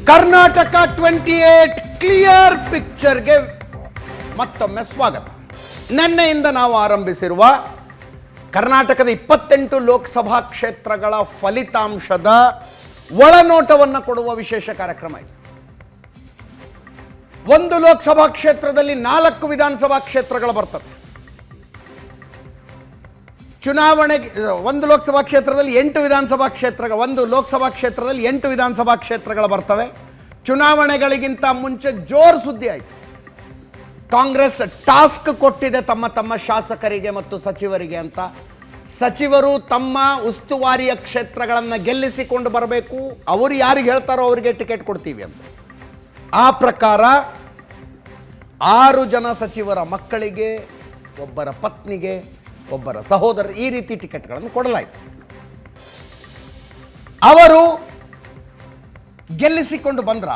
Karnataka 28 clear ಪಿಕ್ಚರ್ಗೆ ಮತ್ತೊಮ್ಮೆ ಸ್ವಾಗತ. ನಿನ್ನೆಯಿಂದ ನಾವು ಆರಂಭಿಸಿರುವ ಕರ್ನಾಟಕದ 28 ಲೋಕಸಭಾ ಕ್ಷೇತ್ರಗಳ ಫಲಿತಾಂಶದ ಒಳನೋಟವನ್ನು ಕೊಡುವ ವಿಶೇಷ ಕಾರ್ಯಕ್ರಮ ಇದು. ಒಂದು ಲೋಕಸಭಾ ಕ್ಷೇತ್ರದಲ್ಲಿ 4 ವಿಧಾನಸಭಾ ಕ್ಷೇತ್ರಗಳು ಬರ್ತವೆ. ಚುನಾವಣೆಗೆ ಒಂದು ಲೋಕಸಭಾ ಕ್ಷೇತ್ರದಲ್ಲಿ 8 ವಿಧಾನಸಭಾ ಕ್ಷೇತ್ರಗಳು, ಒಂದು ಲೋಕಸಭಾ ಕ್ಷೇತ್ರದಲ್ಲಿ 8 ವಿಧಾನಸಭಾ ಕ್ಷೇತ್ರಗಳು ಬರ್ತವೆ. ಚುನಾವಣೆಗಳಿಗಿಂತ ಮುಂಚೆ ಜೋರು ಸುದ್ದಿ ಆಯಿತು. ಕಾಂಗ್ರೆಸ್ ಟಾಸ್ಕ್ ಕೊಟ್ಟಿದೆ ತಮ್ಮ ಶಾಸಕರಿಗೆ ಮತ್ತು ಸಚಿವರಿಗೆ ಅಂತ. ಸಚಿವರು ತಮ್ಮ ಉಸ್ತುವಾರಿಯ ಕ್ಷೇತ್ರಗಳನ್ನು ಗೆಲ್ಲಿಸಿಕೊಂಡು ಬರಬೇಕು, ಅವರು ಯಾರಿಗೆ ಹೇಳ್ತಾರೋ ಅವರಿಗೆ ಟಿಕೆಟ್ ಕೊಡ್ತೀವಿ ಅಂತ. ಆ ಪ್ರಕಾರ 6 ಜನ ಸಚಿವರ ಮಕ್ಕಳಿಗೆ, ಒಬ್ಬರ ಪತ್ನಿಗೆ, ಒಬ್ಬರ ಸಹೋದರ, ಈ ರೀತಿ ಟಿಕೆಟ್ಗಳನ್ನು ಕೊಡಲಾಯಿತು. ಅವರು ಗೆಲ್ಲಿಸಿಕೊಂಡು ಬಂದ್ರ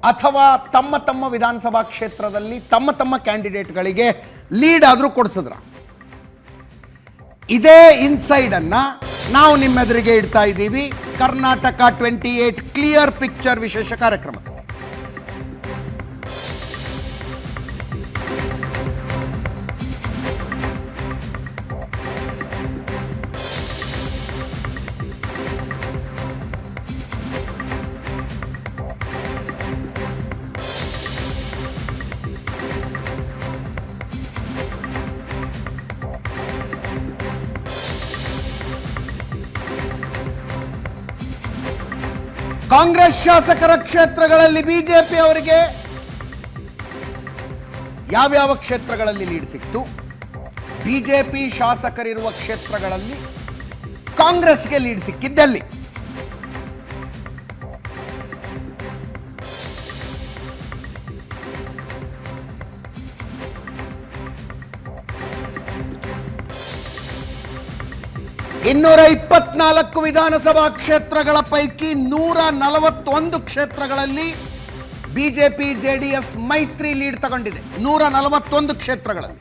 ಅಥವಾ ತಮ್ಮ ವಿಧಾನಸಭಾ ಕ್ಷೇತ್ರದಲ್ಲಿ ತಮ್ಮ ಕ್ಯಾಂಡಿಡೇಟ್ಗಳಿಗೆ ಲೀಡ್ ಆದರೂ ಕೊಡಿಸಿದ್ರ? ಇದೇ ಇನ್ಸೈಡ್ ಅನ್ನ ನಾವು ನಿಮ್ಮೆದುರಿಗೆ ಇಡ್ತಾ ಇದ್ದೀವಿ ಕರ್ನಾಟಕ 28 ಕ್ಲಿಯರ್ ಪಿಕ್ಚರ್ ವಿಶೇಷ ಕಾರ್ಯಕ್ರಮದಲ್ಲಿ. ಕಾಂಗ್ರೆಸ್ ಶಾಸಕರ ಕ್ಷೇತ್ರಗಳಲ್ಲಿ ಬಿಜೆಪಿ ಅವರಿಗೆ ಯಾವ್ಯಾವ ಕ್ಷೇತ್ರಗಳಲ್ಲಿ ಲೀಡ್ ಸಿಕ್ತು, ಬಿಜೆಪಿ ಶಾಸಕರಿರುವ ಕ್ಷೇತ್ರಗಳಲ್ಲಿ ಕಾಂಗ್ರೆಸ್ಗೆ ಲೀಡ್ ಸಿಕ್ಕಿದ್ದಲ್ಲಿ. ಇನ್ನೂರ 24 ವಿಧಾನಸಭಾ ಕ್ಷೇತ್ರಗಳ ಪೈಕಿ 141 ಕ್ಷೇತ್ರಗಳಲ್ಲಿ ಬಿಜೆಪಿ ಜೆಡಿಎಸ್ ಮೈತ್ರಿ ಲೀಡ್ ತಗೊಂಡಿದೆ. 141 ಕ್ಷೇತ್ರಗಳಲ್ಲಿ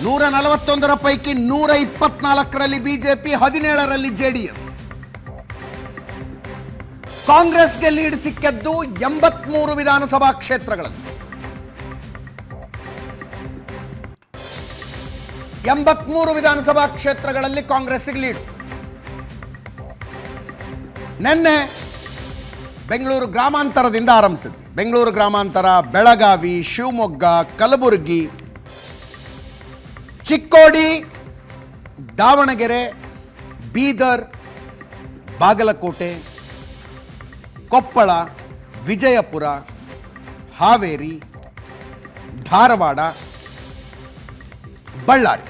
141ರ ಪೈಕಿ 124ರಲ್ಲಿ ಬಿಜೆಪಿ, 17ರಲ್ಲಿ ಜೆಡಿಎಸ್. ಕಾಂಗ್ರೆಸ್ಗೆ ಲೀಡ್ ಸಿಕ್ಕಿದ್ದು 83 ವಿಧಾನಸಭಾ ಕ್ಷೇತ್ರಗಳಲ್ಲಿ. 83 ವಿಧಾನಸಭಾ ಕ್ಷೇತ್ರಗಳಲ್ಲಿ ಕಾಂಗ್ರೆಸ್ಗೆ ಲೀಡ್. ನಿನ್ನೆ ಬೆಂಗಳೂರು ಗ್ರಾಮಾಂತರದಿಂದ ಆರಂಭಿಸಿದ್ವಿ. ಬೆಂಗಳೂರು ಗ್ರಾಮಾಂತರ, ಬೆಳಗಾವಿ, ಶಿವಮೊಗ್ಗ, ಕಲಬುರಗಿ, ಚಿಕ್ಕೋಡಿ, ದಾವಣಗೆರೆ, ಬೀದರ್, ಬಾಗಲಕೋಟೆ, ಕೊಪ್ಪಳ, ವಿಜಯಪುರ, ಹಾವೇರಿ, ಧಾರವಾಡ, ಬಳ್ಳಾರಿ,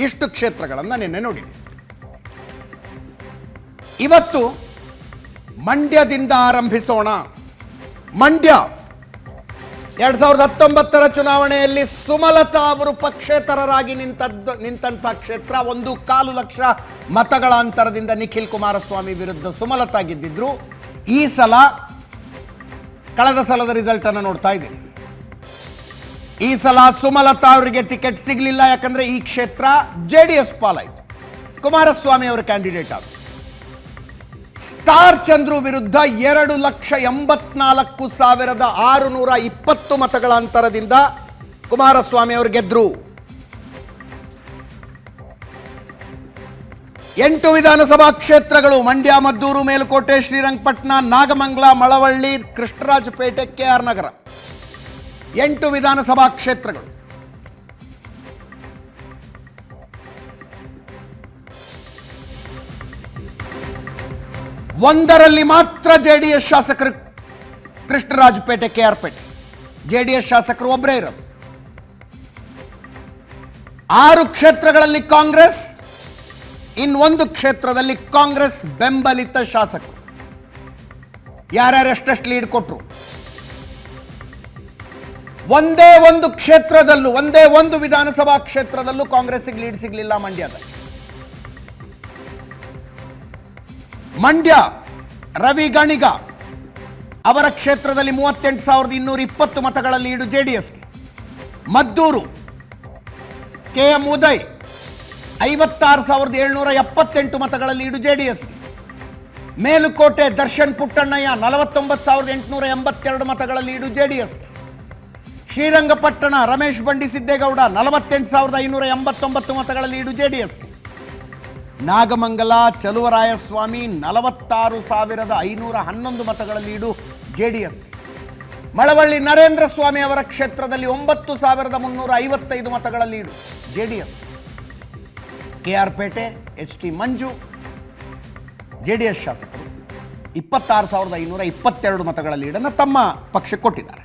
ಇಷ್ಟು ಕ್ಷೇತ್ರಗಳನ್ನು ನಿನ್ನೆ ನೋಡಿದೆ. ಇವತ್ತು ಮಂಡ್ಯದಿಂದ ಆರಂಭಿಸೋಣ. ಮಂಡ್ಯ 2019ರ ಚುನಾವಣೆಯಲ್ಲಿ ಸುಮಲತಾ ಅವರು ಪಕ್ಷೇತರರಾಗಿ ನಿಂತಹ ಕ್ಷೇತ್ರ. 1.25 ಲಕ್ಷ ಮತಗಳ ಅಂತರದಿಂದ ನಿಖಿಲ್ ಕುಮಾರಸ್ವಾಮಿ ವಿರುದ್ಧ ಸುಮಲತಾ ಗೆದ್ದಿದ್ರು. ಈ ಸಲ ಕಳೆದ ಸಲದ ರಿಸಲ್ಟ್ ಅನ್ನು ನೋಡ್ತಾ ಇದ್ದೀರಿ. ಈ ಸಲ ಸುಮಲತಾ ಅವರಿಗೆ ಟಿಕೆಟ್ ಸಿಗಲಿಲ್ಲ, ಯಾಕಂದ್ರೆ ಈ ಕ್ಷೇತ್ರ ಜೆಡಿಎಸ್ ಪಾಲಾಯಿತು. ಕುಮಾರಸ್ವಾಮಿ ಅವರ ಕ್ಯಾಂಡಿಡೇಟ್ ಆದರು. ಸ್ಟಾರ್ ಚಂದ್ರು ವಿರುದ್ಧ 2,84,620 ಮತಗಳ ಅಂತರದಿಂದ ಕುಮಾರಸ್ವಾಮಿ ಅವರು ಗೆದ್ರು. 8 ವಿಧಾನಸಭಾ ಕ್ಷೇತ್ರಗಳು: ಮಂಡ್ಯ, ಮದ್ದೂರು, ಮೇಲುಕೋಟೆ, ಶ್ರೀರಂಗಪಟ್ಟಣ, ನಾಗಮಂಗಲ, ಮಳವಳ್ಳಿ, ಕೃಷ್ಣರಾಜಪೇಟೆ, KR ನಗರ. 8 ವಿಧಾನಸಭಾ ಕ್ಷೇತ್ರಗಳು. ಒಂದರಲ್ಲಿ ಮಾತ್ರ ಜೆಡಿಎಸ್ ಶಾಸಕರು, ಕೃಷ್ಣರಾಜಪೇಟೆ, KR ಪೇಟೆ. ಜೆಡಿಎಸ್ ಶಾಸಕರು ಒಬ್ಬರೇ ಇರೋದು. 6 ಕ್ಷೇತ್ರಗಳಲ್ಲಿ ಕಾಂಗ್ರೆಸ್, ಇನ್ನೊಂದು ಕ್ಷೇತ್ರದಲ್ಲಿ ಕಾಂಗ್ರೆಸ್ ಬೆಂಬಲಿತ ಶಾಸಕರು. ಯಾರ್ಯಾರು ಎಷ್ಟೆಷ್ಟು ಲೀಡ್ ಕೊಟ್ಟರು? ಒಂದೇ ಒಂದು ಕ್ಷೇತ್ರದಲ್ಲೂ, ಒಂದೇ ಒಂದು ವಿಧಾನಸಭಾ ಕ್ಷೇತ್ರದಲ್ಲೂ ಕಾಂಗ್ರೆಸ್ಗೆ ಲೀಡ್ ಸಿಗಲಿಲ್ಲ ಮಂಡ್ಯದಲ್ಲಿ. ಮಂಡ್ಯ ರವಿ ಗಣಿಗ ಅವರ ಕ್ಷೇತ್ರದಲ್ಲಿ 38,220 ಮತಗಳ ಲೀಡು ಜೆಡಿಎಸ್ಗೆ. ಮದ್ದೂರು KM ಉದಯ್ 56,778 ಮತಗಳ ಲೀಡು ಜೆಡಿಎಸ್ಗೆ. ಮೇಲುಕೋಟೆ ದರ್ಶನ್ ಪುಟ್ಟಣ್ಣಯ್ಯ 49,882 ಮತಗಳ ಲೀಡು JDSಗೆ. ಶ್ರೀರಂಗಪಟ್ಟಣ ರಮೇಶ್ ಬಂಡಿ ಸಿದ್ದೇಗೌಡ 48,589 ಮತಗಳ ಲೀಡು JDSಗೆ. ನಾಗಮಂಗಲ ಚಲುವರಾಯಸ್ವಾಮಿ 46,511 ಮತಗಳ ಲೀಡು JDSಗೆ. ಮಳವಳ್ಳಿ ನರೇಂದ್ರ ಸ್ವಾಮಿ ಅವರ ಕ್ಷೇತ್ರದಲ್ಲಿ 9,355 ಮತಗಳ ಲೀಡು JDS. KR ಪೇಟೆ HT ಮಂಜು JDS ಶಾಸಕರು 26,522 ಮತಗಳ ಲೀಡನ್ನು ತಮ್ಮ ಪಕ್ಷಕ್ಕೆ ಕೊಟ್ಟಿದ್ದಾರೆ.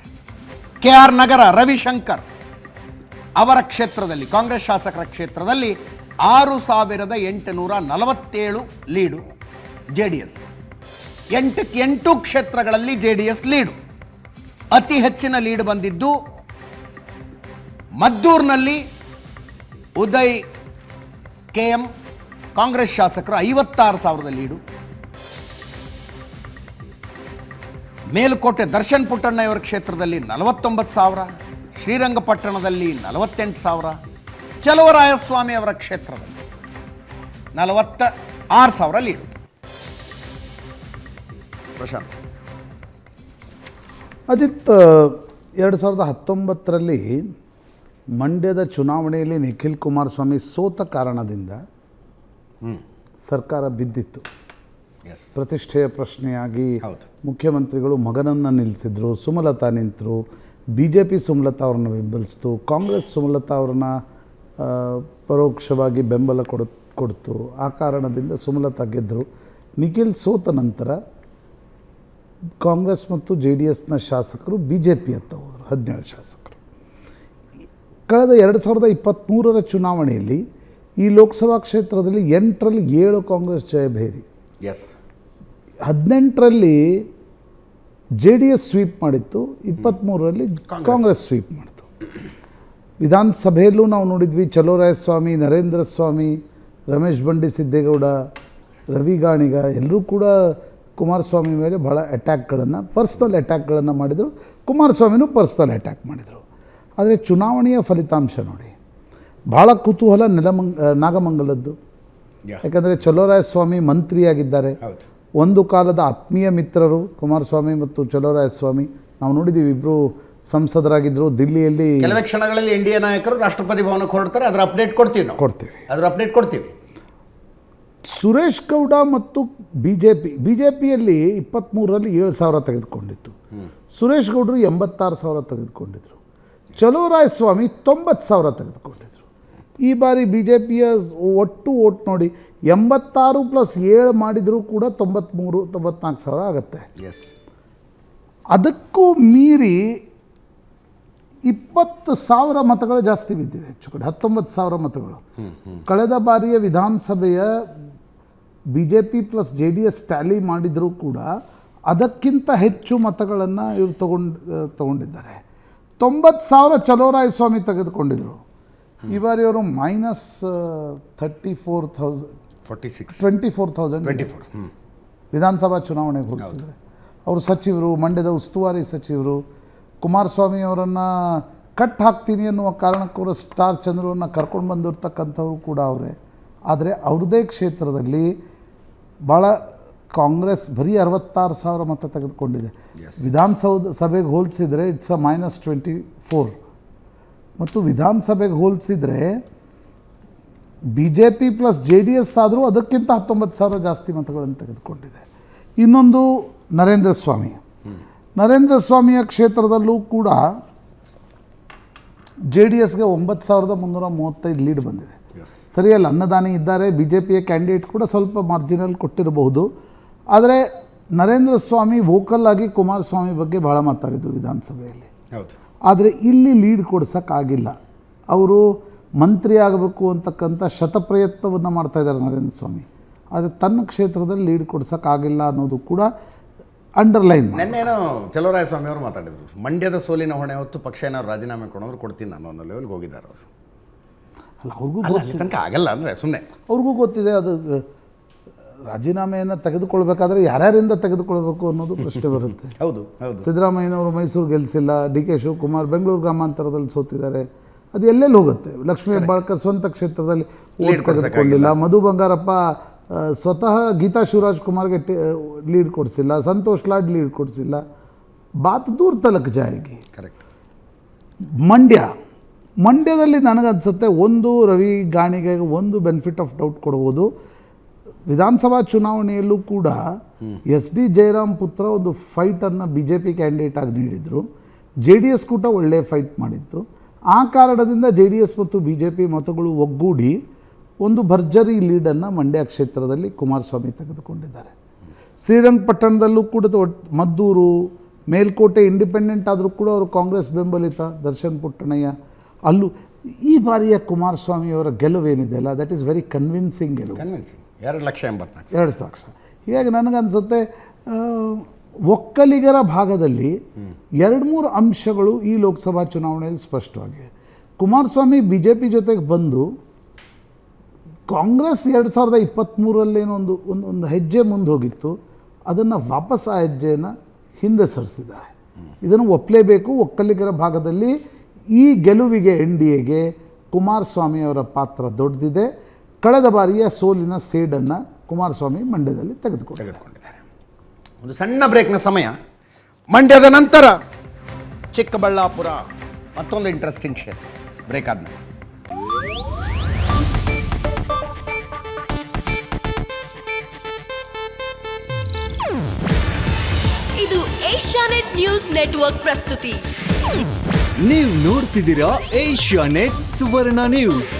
KR ನಗರ ರವಿಶಂಕರ್ ಅವರ ಕ್ಷೇತ್ರದಲ್ಲಿ ಕಾಂಗ್ರೆಸ್ ಶಾಸಕರ ಕ್ಷೇತ್ರದಲ್ಲಿ 6,847 ಲೀಡು JDS. 8 ಕ್ಷೇತ್ರಗಳಲ್ಲಿ JDS ಲೀಡು. ಅತಿ ಹೆಚ್ಚಿನ ಲೀಡ್ ಬಂದಿದ್ದು ಮದ್ದೂರಿನಲ್ಲಿ ಉದಯ್ KM ಕಾಂಗ್ರೆಸ್ ಶಾಸಕರು 56,000 ಲೀಡು. ಮೇಲುಕೋಟೆ ದರ್ಶನ್ ಪುಟ್ಟಣ್ಣಯವರ ಕ್ಷೇತ್ರದಲ್ಲಿ 49,000, ಶ್ರೀರಂಗಪಟ್ಟಣದಲ್ಲಿ 48,000, ಚಲುವರಾಯಸ್ವಾಮಿ ಅವರ ಕ್ಷೇತ್ರದಲ್ಲಿ 46,000 ಲೀಡು. ಪ್ರಶಾಂತ್. ಅಜಿತ್, 2019ರಲ್ಲಿ ಮಂಡ್ಯದ ಚುನಾವಣೆಯಲ್ಲಿ ನಿಖಿಲ್ ಕುಮಾರಸ್ವಾಮಿ ಸೋತ ಕಾರಣದಿಂದ ಸರ್ಕಾರ ಬಿದ್ದಿತ್ತು. ಪ್ರತಿಷ್ಠೆಯ ಪ್ರಶ್ನೆಯಾಗಿ ಮುಖ್ಯಮಂತ್ರಿಗಳು ಮಗನನ್ನು ನಿಲ್ಲಿಸಿದ್ರು, ಸುಮಲತಾ ನಿಂತರು, BJP ಸುಮಲತಾ ಅವ್ರನ್ನ ಬೆಂಬಲಿಸಿತು, ಕಾಂಗ್ರೆಸ್ ಸುಮಲತಾ ಅವ್ರನ್ನ ಪರೋಕ್ಷವಾಗಿ ಬೆಂಬಲ ಕೊಡ್ತು. ಆ ಕಾರಣದಿಂದ ಸುಮಲತಾ ಗೆದ್ದರು. ನಿಖಿಲ್ ಸೋತ ನಂತರ ಕಾಂಗ್ರೆಸ್ ಮತ್ತು JDSನ ಶಾಸಕರು BJP ಹತ್ತ ಹೋದರು, 17 ಶಾಸಕರು. ಕಳೆದ 2023ರ ಚುನಾವಣೆಯಲ್ಲಿ ಈ ಲೋಕಸಭಾ ಕ್ಷೇತ್ರದಲ್ಲಿ 8ರಲ್ಲಿ 7 ಕಾಂಗ್ರೆಸ್ ಜಯಭೇರಿ. 18ರಲ್ಲಿ JDS ಸ್ವೀಪ್ ಮಾಡಿತ್ತು, 23ರಲ್ಲಿ ಕಾಂಗ್ರೆಸ್ ಸ್ವೀಪ್ ಮಾಡಿತು. ವಿಧಾನಸಭೆಯಲ್ಲೂ ನಾವು ನೋಡಿದ್ವಿ, ಚಲುವರಾಯಸ್ವಾಮಿ, ನರೇಂದ್ರ ಸ್ವಾಮಿ, ರಮೇಶ್ ಬಂಡಿ ಸಿದ್ದೇಗೌಡ, ರವಿ ಗಾಣಿಗ ಎಲ್ಲರೂ ಕೂಡ ಕುಮಾರಸ್ವಾಮಿ ಮೇಲೆ ಭಾಳ ಪರ್ಸ್ನಲ್ ಅಟ್ಯಾಕ್ಗಳನ್ನು ಮಾಡಿದರು. ಕುಮಾರಸ್ವಾಮಿನೂ ಪರ್ಸ್ನಲ್ ಅಟ್ಯಾಕ್ ಮಾಡಿದರು. ಆದರೆ ಚುನಾವಣೆಯ ಫಲಿತಾಂಶ ನೋಡಿ, ಭಾಳ ಕುತೂಹಲ ನಾಗಮಂಗಲದ್ದು. ಯಾಕಂದರೆ ಚಲುವರಾಯಸ್ವಾಮಿ ಮಂತ್ರಿಯಾಗಿದ್ದಾರೆ. ಒಂದು ಕಾಲದ ಆತ್ಮೀಯ ಮಿತ್ರರು ಕುಮಾರಸ್ವಾಮಿ ಮತ್ತು ಚಲುವರಾಯಸ್ವಾಮಿ. ನಾವು ನೋಡಿದ್ದೀವಿ, ಇಬ್ಬರು ಸಂಸದರಾಗಿದ್ದರು. ದಿಲ್ಲಿಯಲ್ಲಿ ಕೆಲವೇ ಕ್ಷಣಗಳಲ್ಲಿ NDA ನಾಯಕರು ರಾಷ್ಟ್ರಪತಿ ಭವನಕ್ಕೆ ಹೊರಡ್ತಾರೆ. ಅದರ ಅಪ್ಡೇಟ್ ಕೊಡ್ತೀವಿ. ಸುರೇಶ್ ಗೌಡ ಮತ್ತು BJPಯಲ್ಲಿ 23ರಲ್ಲಿ 7,000 ತೆಗೆದುಕೊಂಡಿತ್ತು. ಸುರೇಶ್ ಗೌಡರು 86,000 ತೆಗೆದುಕೊಂಡಿದ್ರು. ಚಲುವರಾಯಸ್ವಾಮಿ 90,000 ತೆಗೆದುಕೊಂಡಿದ್ರು. ಈ ಬಾರಿ BJPಯ ಒಟ್ಟು ಓಟ್ ನೋಡಿ, 86 + 7 ಮಾಡಿದರೂ ಕೂಡ 93-94,000 ಆಗುತ್ತೆ. ಅದಕ್ಕೂ ಮೀರಿ 20,000 ಮತಗಳು ಜಾಸ್ತಿ ಬಿದ್ದಿವೆ. ಹೆಚ್ಚು ಕಡೆ 19,000 ಮತಗಳು. ಕಳೆದ ಬಾರಿಯ ವಿಧಾನಸಭೆಯ BJP + JDS ಟ್ಯಾಲಿ ಮಾಡಿದರೂ ಕೂಡ ಅದಕ್ಕಿಂತ ಹೆಚ್ಚು ಮತಗಳನ್ನು ಇವರು ತಗೊಂಡಿದ್ದಾರೆ. 90,000 ಚಲುವರಾಯಸ್ವಾಮಿ ತೆಗೆದುಕೊಂಡಿದ್ರು. ಈ ಬಾರಿ ಅವರು -24,000 ವಿಧಾನಸಭಾ ಚುನಾವಣೆಗೆ ಹೋಲಿಸಿದರೆ. ಅವರು ಸಚಿವರು, ಮಂಡ್ಯದ ಉಸ್ತುವಾರಿ ಸಚಿವರು, ಕುಮಾರಸ್ವಾಮಿ ಅವರನ್ನು ಕಟ್ ಹಾಕ್ತೀನಿ ಅನ್ನುವ ಕಾರಣಕ್ಕವರು ಸ್ಟಾರ್ ಚಂದ್ರವನ್ನು ಕರ್ಕೊಂಡು ಬಂದಿರ್ತಕ್ಕಂಥವ್ರು ಕೂಡ ಅವರೇ. ಆದರೆ ಅವ್ರದ್ದೇ ಕ್ಷೇತ್ರದಲ್ಲಿ ಭಾಳ ಕಾಂಗ್ರೆಸ್ ಬರೀ 66,000 ಮತ ತೆಗೆದುಕೊಂಡಿದೆ. ಸಭೆಗೆ ಹೋಲಿಸಿದರೆ ಇಟ್ಸ್ -24. ಮತ್ತು ವಿಧಾನಸಭೆಗೆ ಹೋಲಿಸಿದರೆ BJP + JDS ಆದರೂ ಅದಕ್ಕಿಂತ 19,000 ಜಾಸ್ತಿ ಮತಗಳನ್ನು ತೆಗೆದುಕೊಂಡಿದೆ. ಇನ್ನೊಂದು ನರೇಂದ್ರ ಸ್ವಾಮಿಯ ಕ್ಷೇತ್ರದಲ್ಲೂ ಕೂಡ JDSಗೆ 9,335 ಲೀಡ್ ಬಂದಿದೆ. ಸರಿಯಲ್ಲ, ಅನ್ನದಾನಿ ಇದ್ದಾರೆ, BJPಯ ಕ್ಯಾಂಡಿಡೇಟ್ ಕೂಡ ಸ್ವಲ್ಪ ಮಾರ್ಜಿನಲ್ ಕೊಟ್ಟಿರಬಹುದು. ಆದರೆ ನರೇಂದ್ರ ಸ್ವಾಮಿ ವೋಕಲ್ ಆಗಿ ಕುಮಾರಸ್ವಾಮಿ ಬಗ್ಗೆ ಭಾಳ ಮಾತಾಡಿದರು ವಿಧಾನಸಭೆಯಲ್ಲಿ. ಆದರೆ ಇಲ್ಲಿ ಲೀಡ್ ಕೊಡ್ಸೋಕ್ಕಾಗಿಲ್ಲ. ಅವರು ಮಂತ್ರಿ ಆಗಬೇಕು ಅಂತಕ್ಕಂಥ ಶತಪ್ರಯತ್ನವನ್ನು ಮಾಡ್ತಾಯಿದ್ದಾರೆ ನರೇಂದ್ರ ಸ್ವಾಮಿ. ಆದರೆ ತನ್ನ ಕ್ಷೇತ್ರದಲ್ಲಿ ಲೀಡ್ ಕೊಡ್ಸೋಕ್ಕಾಗಿಲ್ಲ ಅನ್ನೋದು ಕೂಡ ಅಂಡರ್ಲೈನ್. ನೆನ್ನೇನೋ ಚಲುವರಾಯಸ್ವಾಮಿ ಅವರು ಮಾತಾಡಿದರು, ಮಂಡ್ಯದ ಸೋಲಿನ ಹೊಣೆ ಹೊತ್ತು ಪಕ್ಷ ಏನಾದ್ರು ರಾಜೀನಾಮೆ ಕೊಡೋರು ಕೊಡ್ತೀನಿ ನಾನು ಅನ್ನೋ ಲೆವೆಲ್ಗೆ ಹೋಗಿದ್ದಾರೆ ಅವರು. ಅಲ್ಲ, ಅವ್ರಿಗೂ ತನಕ ಆಗಲ್ಲ ಅಂದರೆ ಸುಮ್ಮನೆ ಅವ್ರಿಗೂ ಗೊತ್ತಿದೆ. ಅದು ರಾಜೀನಾಮೆಯನ್ನು ತೆಗೆದುಕೊಳ್ಬೇಕಾದ್ರೆ ಯಾರ್ಯಾರಿಂದ ತೆಗೆದುಕೊಳ್ಬೇಕು ಅನ್ನೋದು ಪ್ರಶ್ನೆ ಬರುತ್ತೆ. ಹೌದು. ಸಿದ್ದರಾಮಯ್ಯನವರು ಮೈಸೂರು ಗೆಲ್ಲಿಸಿಲ್ಲ, DK ಶಿವಕುಮಾರ್ ಬೆಂಗಳೂರು ಗ್ರಾಮಾಂತರದಲ್ಲಿ ಸೋತಿದ್ದಾರೆ. ಅದು ಎಲ್ಲೆಲ್ಲಿ ಹೋಗುತ್ತೆ? ಲಕ್ಷ್ಮೀ ಹೆಬ್ಬಾಳ್ಕರ್ ಸ್ವಂತ ಕ್ಷೇತ್ರದಲ್ಲಿ ಓಟ್ ತೆಗೆದುಕೊಂಡಿಲ್ಲ, ಮಧು ಬಂಗಾರಪ್ಪ ಸ್ವತಃ ಗೀತಾ ಶಿವರಾಜ್ ಕುಮಾರ್ಗೆ ಲೀಡ್ ಕೊಡಿಸಿಲ್ಲ, ಸಂತೋಷ್ ಲಾಡ್ ಲೀಡ್ ಕೊಡಿಸಿಲ್ಲ. ಬಾತ್ ದೂರ್ ತಲಕ್ ಜಾಯಗಿ. ಕರೆಕ್ಟ್. ಮಂಡ್ಯದಲ್ಲಿ ನನಗನ್ಸುತ್ತೆ ಒಂದು ರವಿ ಗಾಣಿಗೆ ಒಂದು ಬೆನಿಫಿಟ್ ಆಫ್ ಡೌಟ್ ಕೊಡ್ಬೋದು. ವಿಧಾನಸಭಾ ಚುನಾವಣೆಯಲ್ಲೂ ಕೂಡ ಎಸ್ ಡಿ ಜಯರಾಮ್ ಪುತ್ರ ಒಂದು ಫೈಟನ್ನು ಬಿ ಜೆ ಪಿ ಕ್ಯಾಂಡಿಡೇಟ್ ಆಗಿ ನೀಡಿದರು. ಜೆ ಡಿ ಎಸ್ ಕೂಡ ಒಳ್ಳೆಯ ಫೈಟ್ ಮಾಡಿತ್ತು. ಆ ಕಾರಣದಿಂದ ಜೆ ಡಿ ಎಸ್ ಮತ್ತು ಬಿ ಜೆ ಪಿ ಮತಗಳು ಒಗ್ಗೂಡಿ ಒಂದು ಭರ್ಜರಿ ಲೀಡನ್ನು ಮಂಡ್ಯ ಕ್ಷೇತ್ರದಲ್ಲಿ ಕುಮಾರಸ್ವಾಮಿ ತೆಗೆದುಕೊಂಡಿದ್ದಾರೆ. ಶ್ರೀರಂಗಪಟ್ಟಣದಲ್ಲೂ ಕೂಡ ಮದ್ದೂರು, ಮೇಲ್ಕೋಟೆ ಇಂಡಿಪೆಂಡೆಂಟ್ ಆದರೂ ಕೂಡ ಅವರು ಕಾಂಗ್ರೆಸ್ ಬೆಂಬಲಿತ ದರ್ಶನ್ ಪುಟ್ಟಣಯ್ಯ. ಅಲ್ಲೂ ಈ ಬಾರಿಯ ಕುಮಾರಸ್ವಾಮಿಯವರ ಗೆಲುವೇನಿದೆ ಅಲ್ಲ, ದಟ್ ಈಸ್ ವೆರಿ ಕನ್ವಿನ್ಸಿಂಗ್ ಗೆಲುವು. 2,84,000. 2 ಲಕ್ಷ. ಹೀಗಾಗಿ ನನಗನ್ಸುತ್ತೆ ಒಕ್ಕಲಿಗರ ಭಾಗದಲ್ಲಿ 2-3 ಅಂಶಗಳು ಈ ಲೋಕಸಭಾ ಚುನಾವಣೆಯಲ್ಲಿ ಸ್ಪಷ್ಟವಾಗಿವೆ. ಕುಮಾರಸ್ವಾಮಿ ಬಿ ಜೆ ಪಿ ಜೊತೆಗೆ ಬಂದು ಕಾಂಗ್ರೆಸ್ 2023 ಒಂದು ಹೆಜ್ಜೆ ಮುಂದೆ ಹೋಗಿತ್ತು, ಅದನ್ನು ವಾಪಸ್ ಆ ಹೆಜ್ಜೆಯನ್ನು ಹಿಂದೆ ಸರಿಸಿದ್ದಾರೆ. ಇದನ್ನು ಒಪ್ಪಲೇಬೇಕು. ಒಕ್ಕಲಿಗರ ಭಾಗದಲ್ಲಿ ಈ ಗೆಲುವಿಗೆ ಎನ್ ಡಿ ಎಗೆ ಕುಮಾರಸ್ವಾಮಿಯವರ ಪಾತ್ರ ದೊಡ್ಡದಿದೆ. ಕಳೆದ ಬಾರಿಯ ಸೋಲಿನ ಸೇಡನ್ನು ಕುಮಾರಸ್ವಾಮಿ ಮಂಡ್ಯದಲ್ಲಿ ತೆಗೆದುಕೊಂಡಿದ್ದಾರೆ. ಒಂದು ಸಣ್ಣ ಬ್ರೇಕ್ನ ಸಮಯ. ಮಂಡ್ಯದ ನಂತರ ಚಿಕ್ಕಬಳ್ಳಾಪುರ ಮತ್ತೊಂದು ಇಂಟ್ರೆಸ್ಟಿಂಗ್ ಕ್ಷೇತ್ರ. ಬ್ರೇಕ್ ಆದಮೇಲೆ ಇದು ಏಷ್ಯಾನೆಟ್ ನ್ಯೂಸ್ ನೆಟ್ವರ್ಕ್ ಪ್ರಸ್ತುತಿ. ನೀವು ನೋಡ್ತಿದ್ದೀರಾ ಏಷ್ಯಾನೆಟ್ ಸುವರ್ಣ ನ್ಯೂಸ್.